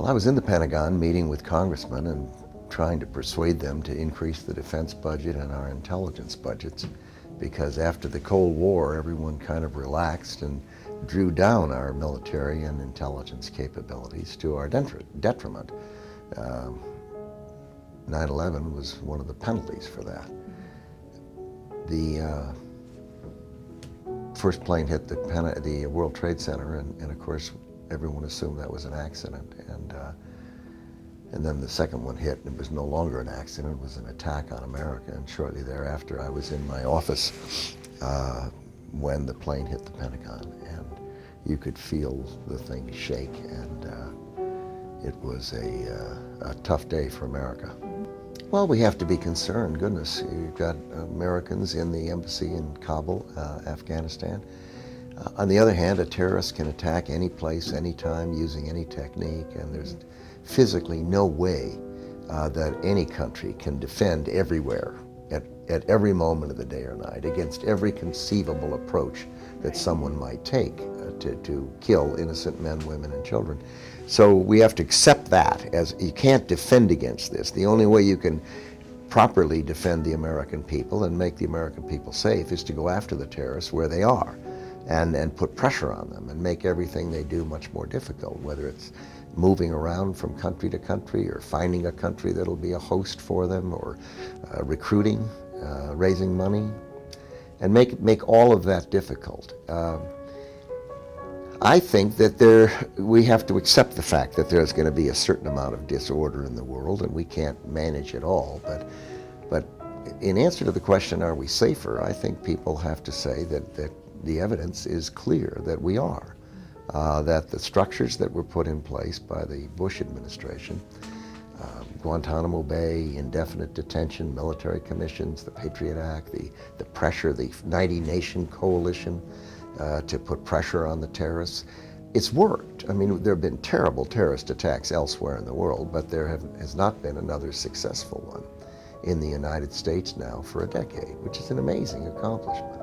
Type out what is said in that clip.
Well, I was in the Pentagon meeting with congressmen and trying to persuade them to increase the defense budget and our intelligence budgets, because after the Cold War, everyone kind of relaxed and drew down our military and intelligence capabilities to our detriment. 9/11 was one of the penalties for that. The first plane hit the World Trade Center, and of course everyone assumed that was an accident, and then the second one hit, and it was no longer an accident, it was an attack on America. And shortly thereafter I was in my office when the plane hit the Pentagon, and you could feel the thing shake, and it was a tough day for America. Well, we have to be concerned. Goodness, you've got Americans in the embassy in Kabul, Afghanistan. On the other hand, a terrorist can attack any place, anytime, using any technique, and there's physically no way that any country can defend everywhere, at every moment of the day or night, against every conceivable approach that someone might take to kill innocent men, women, and children. So we have to accept that, as you can't defend against this. The only way you can properly defend the American people and make the American people safe is to go after the terrorists where they are, and put pressure on them and make everything they do much more difficult, whether it's moving around from country to country, or finding a country that'll be a host for them, or recruiting, raising money, and make all of that difficult. I think that we have to accept the fact that there's going to be a certain amount of disorder in the world, and we can't manage it all. But in answer to the question, are we safer, I think people have to say that the evidence is clear that we are. That the structures that were put in place by the Bush administration, Guantanamo Bay, indefinite detention, military commissions, the Patriot Act, the pressure, the 90-nation coalition to put pressure on the terrorists, it's worked. I mean, there have been terrible terrorist attacks elsewhere in the world, but there has not been another successful one in the United States now for a decade, which is an amazing accomplishment.